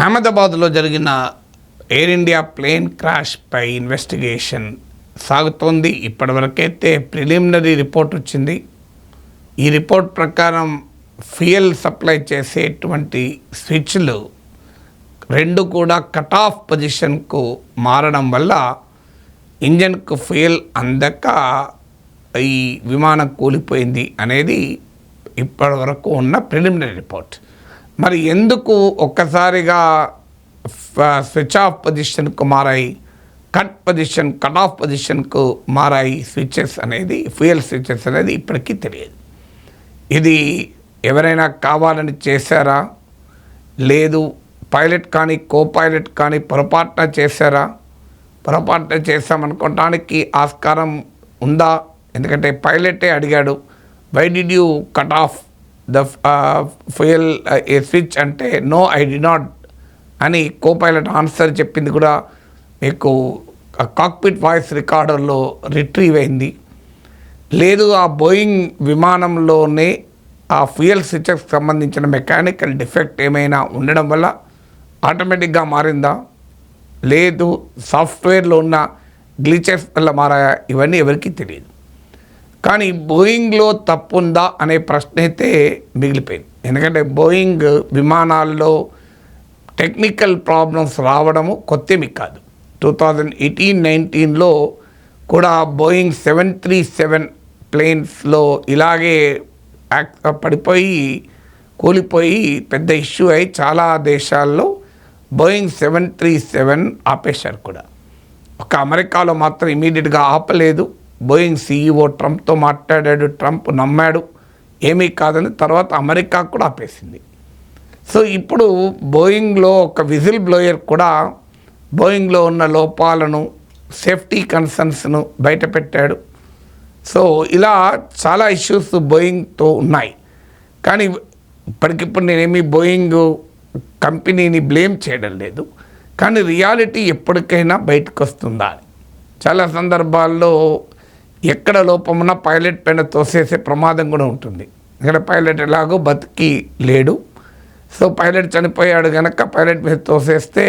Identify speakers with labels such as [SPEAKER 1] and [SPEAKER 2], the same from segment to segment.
[SPEAKER 1] అహ్మదాబాద్లో జరిగిన air India plane క్రాష్పై investigation సాగుతోంది. ఇప్పటివరకైతే ప్రిలిమినరీ రిపోర్ట్ వచ్చింది. ఈ రిపోర్ట్ ప్రకారం ఫ్యూయల్ సప్లై చేసేటువంటి స్విచ్లు రెండు కూడా కట్ ఆఫ్ పొజిషన్కు మారడం వల్ల ఇంజన్కు ఫ్యూయల్ అందక ఈ విమానం కూలిపోయింది అనేది ఇప్పటివరకు ఉన్న ప్రిలిమినరీ రిపోర్ట్. మరి ఎందుకు ఒక్కసారిగా స్విచ్ ఆఫ్ పొజిషన్కు మారాయి, కట్ ఆఫ్ పొజిషన్కు మారాయి స్విచెస్ అనేది, ఫ్యూయల్ స్విచెస్ అనేది ఇప్పటికీ తెలియదు. ఇది ఎవరైనా కావాలని చేశారా, లేదు పైలట్ కానీ కో పైలట్ కానీ పొరపాటున చేశారా? పొరపాటున చేశామనుకోవటానికి ఆస్కారం ఉందా? ఎందుకంటే పైలటే అడిగాడు, why did you cut off the fuel a switch అంటే నో ఐ డి నాట్ అని కో పైలట్ ఆన్సర్ చెప్పింది కూడా మీకు కాక్పిట్ వాయిస్ రికార్డర్లో రిట్రీవ్ అయింది. లేదు ఆ బోయింగ్ విమానంలోనే ఆ ఫ్యూయల్ స్విచ్కి సంబంధించిన మెకానికల్ డిఫెక్ట్ ఏమైనా ఉండడం వల్ల ఆటోమేటిక్గా మారిందా, లేదు సాఫ్ట్వేర్లో ఉన్న గ్లిచెస్ వల్ల మారాయా, ఇవన్నీ ఎవరికీ తెలియదు. కానీ బోయింగ్లో తప్పు ఉందా అనే ప్రశ్న అయితే మిగిలిపోయింది. ఎందుకంటే బోయింగ్ విమానాల్లో టెక్నికల్ ప్రాబ్లమ్స్ రావడము కొత్తేమి కాదు. 2018-19లో కూడా బోయింగ్ 737 ప్లేన్స్లో ఇలాగే పడిపోయి కూలిపోయి పెద్ద ఇష్యూ అయి చాలా దేశాల్లో బోయింగ్ 737 ఆపేశారు కూడా. ఒక అమెరికాలో మాత్రం ఇమీడియట్గా ఆపలేదు. బోయింగ్ CEO ట్రంప్తో మాట్లాడాడు, ట్రంప్ నమ్మాడు, ఏమీ కాదని. తర్వాత అమెరికా కూడా ఆపేసింది. సో ఇప్పుడు బోయింగ్లో ఒక విజిల్ బ్లోయర్ కూడా బోయింగ్లో ఉన్న లోపాలను, సేఫ్టీ కన్సర్న్స్ను బయటపెట్టాడు. సో ఇలా చాలా ఇష్యూస్ బోయింగ్తో ఉన్నాయి. కానీ ఇప్పటికిప్పుడు నేనేమి బోయింగ్ కంపెనీని బ్లేమ్ చేయడం లేదు. కానీ రియాలిటీ ఎప్పటికైనా బయటకు వస్తుందా అని చాలా సందర్భాల్లో ఎక్కడ లోపమున్నా పైలట్ పైన తోసేసే ప్రమాదం కూడా ఉంటుంది. ఇక్కడ పైలట్ ఎలాగో బతికి లేడు. సో పైలట్ చనిపోయాడు కనుక పైలట్ మీద తోసేస్తే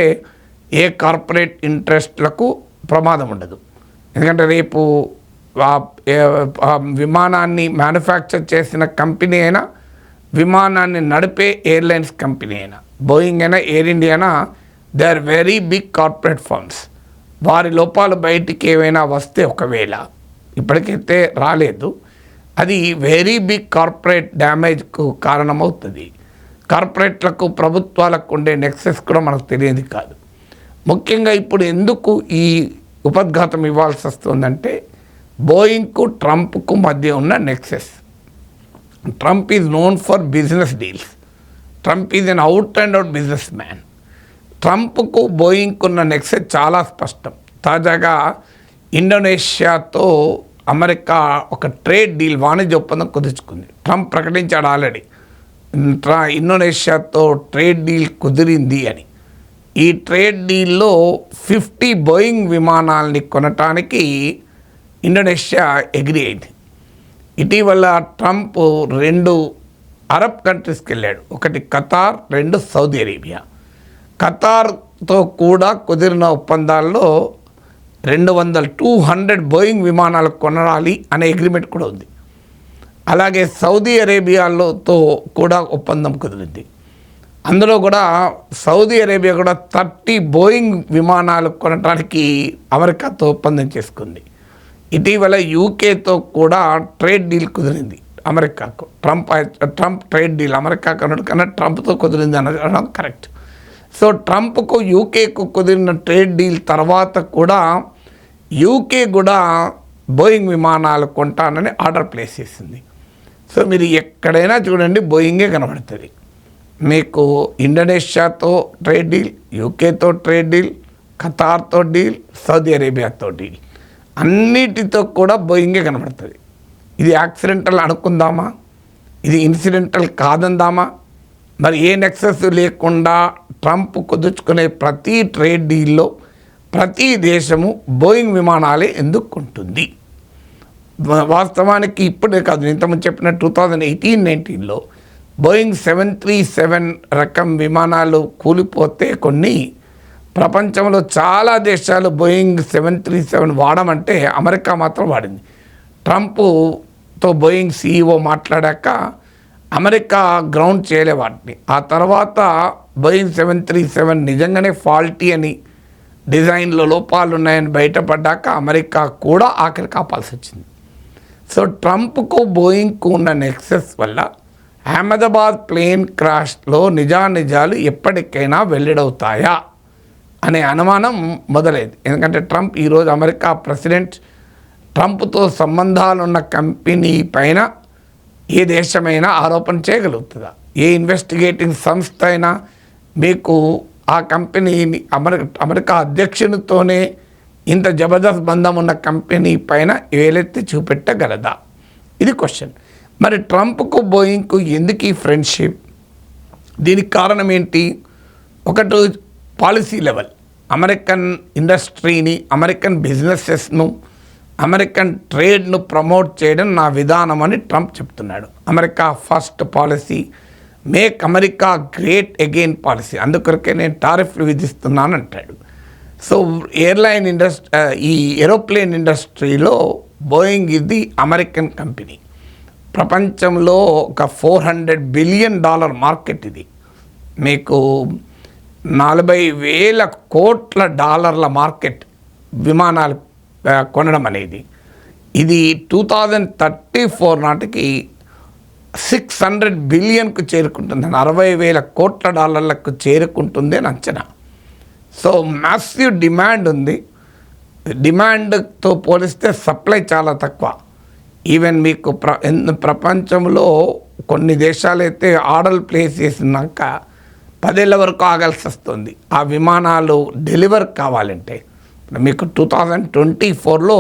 [SPEAKER 1] ఏ కార్పొరేట్ ఇంట్రెస్ట్లకు ప్రమాదం ఉండదు. ఎందుకంటే రేపు విమానాన్ని మ్యానుఫ్యాక్చర్ చేసిన కంపెనీ అయినా, విమానాన్ని నడిపే ఎయిర్లైన్స్ కంపెనీ అయినా, బోయింగ్ అయినా ఎయిర్ ఇండియా అయినా, they are very big corporate firms. వారి లోపాలు బయటికి ఏవైనా వస్తే, ఒకవేళ ఇప్పటికైతే రాలేదు, అది వెరీ బిగ్ కార్పొరేట్ డ్యామేజ్కు కారణమవుతుంది. కార్పొరేట్లకు ప్రభుత్వాలకు ఉండే నెక్సెస్ కూడా మనకు తెలియదు కాదు. ముఖ్యంగా ఇప్పుడు ఎందుకు ఈ ఉపద్ఘాతం ఇవ్వాల్సి వస్తుందంటే బోయింగ్కు ట్రంప్కు మధ్య ఉన్న nexus. Trump is known for business deals. Trump is an out and out business man. ట్రంప్కు బోయింగ్కు ఉన్న నెక్సెస్ చాలా స్పష్టం. తాజాగా ఇండోనేషియాతో అమెరికా ఒక ట్రేడ్ డీల్, వాణిజ్య ఒప్పందం కుదుర్చుకుంది. ట్రంప్ ప్రకటించాడు ఆల్రెడీ ఇండోనేషియాతో ట్రేడ్ డీల్ కుదిరింది అని. ఈ ట్రేడ్ డీల్లో 50 బోయింగ్ విమానాలని కొనటానికి ఇండోనేషియా అగ్రీ అయింది. ఇటీవల ట్రంప్ 2 అరబ్ కంట్రీస్కి వెళ్ళాడు. ఒకటి ఖతార్, 2 సౌదీ అరేబియా. ఖతార్తో కూడా కుదిరిన ఒప్పందాల్లో 200 బోయింగ్ విమానాలు కొనాలి అనే అగ్రిమెంట్ కూడా ఉంది. అలాగే సౌదీ అరేబియాతో కూడా ఒప్పందం కుదిరింది. అందులో కూడా సౌదీ అరేబియా కూడా 30 బోయింగ్ విమానాలు కొనడానికి అమెరికాతో ఒప్పందం చేసుకుంది. ఇటీవల యూకేతో కూడా ట్రేడ్ డీల్ కుదిరింది అమెరికాకు. ట్రంప్ ట్రేడ్ డీల్ అమెరికాకు అన్నట్టు కన్నా ట్రంప్తో కుదిరింది అనడం కరెక్ట్. సో ట్రంప్కు యూకేకు కుదిరిన ట్రేడ్ డీల్ తర్వాత కూడా యూకే కూడా బోయింగ్ విమానాలు కొంటానని ఆర్డర్ ప్లేస్ చేసింది. సో మీరు ఎక్కడైనా చూడండి బోయింగే కనబడుతుంది మీకు. ఇండోనేషియాతో ట్రేడ్ డీల్, యూకేతో ట్రేడ్ డీల్, ఖతార్తో డీల్, సౌదీ అరేబియాతో డీల్, అన్నిటితో కూడా బోయింగే కనబడుతుంది. ఇది యాక్సిడెంటల్ అనుకుందామా? ఇది ఇన్సిడెంటల్ కాదందామా? మరి ఏ నెక్సెస్ లేకుండా ట్రంప్ కుదుర్చుకునే ప్రతి ట్రేడ్ డీల్లో ప్రతి దేశము బోయింగ్ విమానాలే ఎందుకు కొంటుంది? వాస్తవానికి ఇప్పుడే కాదు, ఇంతకుముందు చెప్పిన 2018-19లో బోయింగ్ 737 రకం విమానాలు కూలిపోతే కొన్ని ప్రపంచంలో చాలా దేశాలు బోయింగ్ 737 వాడమంటే అమెరికా మాత్రం వాడింది. ట్రంప్తో బోయింగ్ CEO మాట్లాడాక అమెరికా గ్రౌండ్ చేయలే వాటిని. ఆ తర్వాత బోయింగ్ 737 నిజంగానే ఫాల్టీ అని, డిజైన్లో లోపాలు ఉన్నాయని బయటపడ్డాక అమెరికా కూడా ఆఖరికి ఆపాల్సి వచ్చింది. సో ట్రంప్కు బోయింగ్కు ఉన్న నెక్సెస్ వల్ల అహ్మదాబాద్ ప్లేన్ క్రాష్లో నిజానిజాలు ఎప్పటికైనా వెల్లడవుతాయా అనే అనుమానం మొదలైంది. ఎందుకంటే ట్రంప్ ఈరోజు అమెరికా ప్రెసిడెంట్. ట్రంప్తో సంబంధాలున్న కంపెనీ పైన ఏ దేశమైనా ఆరోపణ చేయగలుగుతుందా? ఏ ఇన్వెస్టిగేటింగ్ సంస్థ అయినా మీకు ఆ కంపెనీని అమెరికా అధ్యక్షునితోనే ఇంత జబర్దస్త్ బంధం ఉన్న కంపెనీ పైన వేలెత్తి చూపెట్టగలదా? ఇది క్వశ్చన్. మరి ట్రంప్కు బోయింగ్కు ఎందుకు ఈ ఫ్రెండ్షిప్? దీనికి కారణం ఏంటి? ఒకటి పాలసీ లెవెల్, అమెరికన్ ఇండస్ట్రీని, అమెరికన్ బిజినెసెస్ను, అమెరికన్ ట్రేడ్ను ప్రమోట్ చేయడం నా విధానం అని ట్రంప్ చెప్తున్నాడు. America first policy, make America great again policy. అందుకొరకే నేను టారిఫ్లు విధిస్తున్నాను అంటాడు. సో ఎయిర్లైన్ ఈ ఏరోప్లేన్ ఇండస్ట్రీలో బోయింగ్ ఇది అమెరికన్ కంపెనీ. ప్రపంచంలో ఒక $400 బిలియన్ మార్కెట్ ఇది. మీకు $40,000 కోట్ల మార్కెట్ విమానాలు కొనడం అనేది. ఇది 2034 నాటికి $600 బిలియన్కు చేరుకుంటుంది, $60,000 కోట్ల చేరుకుంటుంది అని అంచనా. సో మ్యాసివ్ డిమాండ్ ఉంది. డిమాండ్తో పోలిస్తే సప్లై చాలా తక్కువ. ఈవెన్ మీకు ప్రపంచంలో కొన్ని దేశాలైతే ఆర్డర్లు ప్లేస్ చేసినాక 10 ఏళ్ళ వరకు ఆగాల్సి వస్తుంది ఆ విమానాలు డెలివర్ కావాలంటే. మీకు 2024లో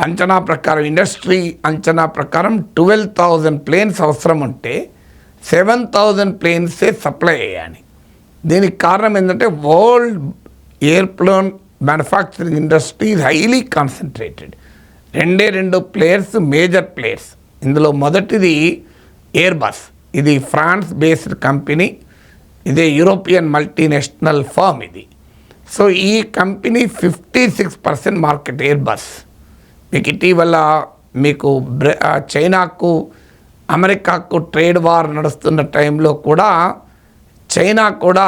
[SPEAKER 1] అంచనా ప్రకారం, ఇండస్ట్రీ అంచనా ప్రకారం 12,000 ప్లేన్స్ అవసరం ఉంటే 7,000 ప్లేన్సే సప్లై అయ్యాయి. దీనికి కారణం ఏంటంటే world airplane manufacturing industry is highly concentrated. 2 players, major players. ఇందులో మొదటిది ఎయిర్బస్. ఇది ఫ్రాన్స్ బేస్డ్ కంపెనీ. ఇదే యూరోపియన్ మల్టీనేషనల్ ఫర్మ్ ఇది. సో ఈ కంపెనీ 56% మార్కెట్ ఎయిర్బస్. మీకు ఇటీవల మీకు చైనాకు అమెరికాకు ట్రేడ్ వార్ నడుస్తున్న టైంలో కూడా చైనా కూడా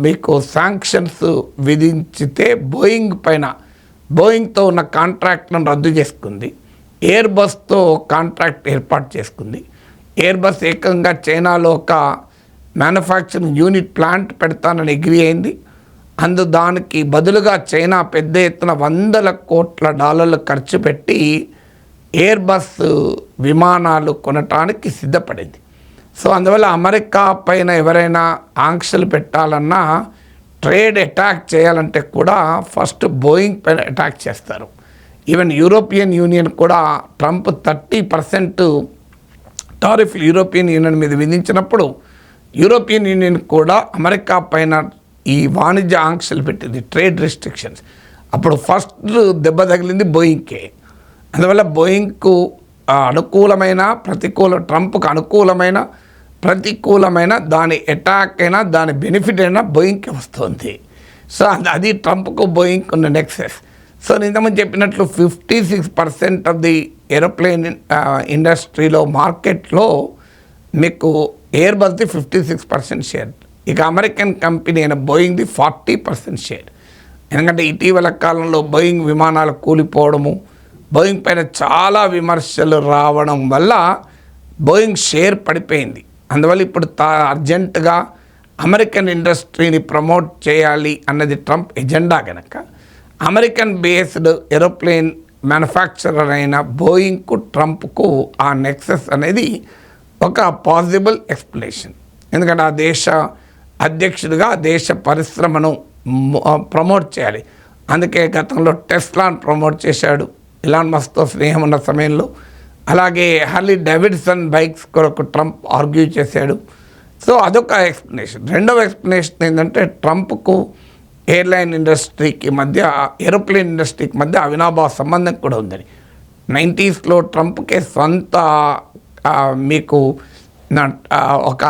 [SPEAKER 1] మీకు శాంక్షన్స్ విధించితే బోయింగ్తో ఉన్న కాంట్రాక్ట్లను రద్దు చేసుకుంది. ఎయిర్బస్తో కాంట్రాక్ట్ ఏర్పాటు చేసుకుంది. ఎయిర్బస్ ఏకంగా చైనాలో ఒక మ్యానుఫ్యాక్చరింగ్ యూనిట్ ప్లాంట్ పెడతానని అగ్రీ అయింది. దానికి బదులుగా చైనా పెద్ద ఎత్తున $100 కోట్ల ఖర్చు పెట్టి ఎయిర్బస్ విమానాలు కొనటానికి సిద్ధపడింది. సో అందువల్ల అమెరికా పైన ఎవరైనా ఆంక్షలు పెట్టాలన్నా, ట్రేడ్ అటాక్ చేయాలంటే కూడా ఫస్ట్ బోయింగ్ పైన అటాక్ చేస్తారు. ఈవెన్ యూరోపియన్ యూనియన్ కూడా ట్రంప్ 30% టారిఫ్లు యూరోపియన్ యూనియన్ మీద విధించినప్పుడు యూరోపియన్ యూనియన్ కూడా అమెరికా పైన ఈ వాణిజ్య ఆంక్షలు పెట్టింది, ట్రేడ్ రెస్ట్రిక్షన్స్. అప్పుడు ఫస్ట్ దెబ్బ తగిలింది బోయింగ్కే. అందువల్ల బోయింగ్కు అనుకూలమైన ట్రంప్కు అనుకూలమైన ప్రతికూలమైన దాని అటాక్ అయినా దాని బెనిఫిట్ అయినా బోయింగ్కి వస్తుంది. సో అది ట్రంప్కు బోయింగ్ ఉన్న నెక్సెస్. సో నేను ఇంతకుముందు చెప్పినట్లు 56% ఆఫ్ ది ఏరోప్లేన్ ఇండస్ట్రీలో మార్కెట్లో మీకు ఎయిర్బస్ది 56% షేర్. ఇక అమెరికన్ కంపెనీ అయిన బోయింగ్ది 40% షేర్. ఎందుకంటే ఇటీవల కాలంలో బోయింగ్ విమానాలు కూలిపోవడము, బోయింగ్ పైన చాలా విమర్శలు రావడం వల్ల బోయింగ్ షేర్ పడిపోయింది. అందువల్ల ఇప్పుడు అర్జెంటుగా అమెరికన్ ఇండస్ట్రీని ప్రమోట్ చేయాలి అన్నది ట్రంప్ ఎజెండా కనుక అమెరికన్ బేస్డ్ ఏరోప్లేన్ మ్యానుఫ్యాక్చరర్ అయిన బోయింగ్కు ట్రంప్కు ఆ నెక్సెస్ అనేది ఒక పాసిబుల్ ఎక్స్ప్లెనేషన్. ఎందుకంటే ఆ దేశ అధ్యక్షుడిగా దేశ పరిశ్రమను ప్రమోట్ చేయాలి. అందుకే గతంలో టెస్లాను ప్రమోట్ చేశాడు ఎలాన్ మస్క్తో స్నేహం ఉన్న సమయంలో. అలాగే హార్లీ డేవిడ్సన్ బైక్స్ కొరకు ట్రంప్ ఆర్గ్యూ చేశాడు. సో అదొక ఎక్స్ప్లెనేషన్. రెండవ ఎక్స్ప్లెనేషన్ ఏంటంటే ట్రంప్కు ఎయిర్లైన్ ఇండస్ట్రీకి మధ్య, ఏరోప్లేన్ ఇండస్ట్రీకి మధ్య అవినాభావ సంబంధం కూడా ఉందని. 90స్లో ట్రంప్కే సొంత మీకు ఒక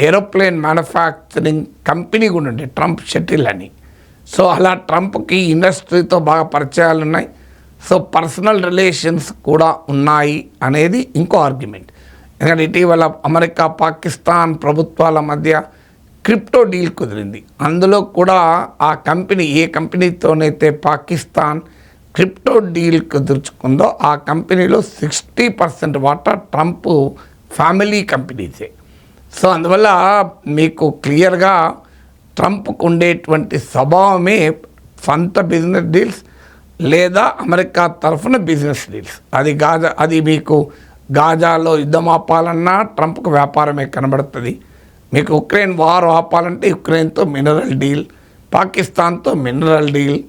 [SPEAKER 1] ఏరోప్లేన్ మ్యానుఫ్యాక్చరింగ్ కంపెనీ కూడా ఉండే ట్రంప్ షటిల్ అని. సో అలా ట్రంప్కి ఇండస్ట్రీతో బాగా పరిచయాలు ఉన్నాయి. సో పర్సనల్ రిలేషన్స్ కూడా ఉన్నాయి అనేది ఇంకో ఆర్గ్యుమెంట్. ఎందుకంటే ఇటీవల అమెరికా పాకిస్తాన్ ప్రభుత్వాల మధ్య క్రిప్టో డీల్ కుదిరింది. అందులో కూడా ఆ కంపెనీ ఏ కంపెనీతోనైతే పాకిస్తాన్ క్రిప్టో డీల్ కుదుర్చుకుందో ఆ కంపెనీలో 60% వాటా ట్రంప్ ఫ్యామిలీ కంపెనీసే. సో అందువల్ల మీకు క్లియర్గా ట్రంప్కు ఉండేటువంటి స్వభావమే సొంత బిజినెస్ డీల్స్ లేదా అమెరికా తరఫున బిజినెస్ డీల్స్. అది మీకు గాజాలో యుద్ధం ఆపాలన్నా ట్రంప్కు వ్యాపారమే కనబడుతుంది. మీకు ఉక్రెయిన్ వార్ ఆపాలంటే యుక్రెయిన్తో మినరల్ డీల్, పాకిస్తాన్తో మినరల్ డీల్,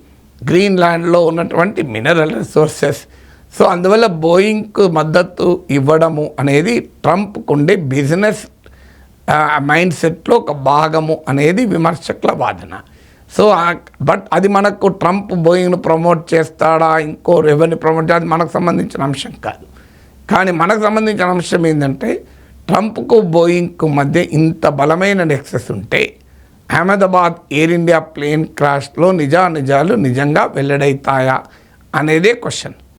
[SPEAKER 1] గ్రీన్లాండ్లో ఉన్నటువంటి మినరల్ రిసోర్సెస్. సో అందువల్ల బోయింగ్కు మద్దతు ఇవ్వడము అనేది ట్రంప్కు ఉండే బిజినెస్ మైండ్ సెట్లో ఒక భాగము అనేది విమర్శకుల వాదన. సో బట్ అది మనకు ట్రంప్ బోయింగ్ను ప్రమోట్ చేస్తాడా, ఇంకో ఎవరిని ప్రమోట్ చేయాలి, అది మనకు సంబంధించిన అంశం కాదు. కానీ మనకు సంబంధించిన అంశం ఏంటంటే ట్రంప్కు బోయింగ్కు మధ్య ఇంత బలమైన నెక్సెస్ ఉంటే అహ్మదాబాద్ ఎయిర్ ఇండియా ప్లేన్ క్రాష్లో నిజాలు నిజంగా వెల్లడవుతాయా అనేదే క్వశ్చన్.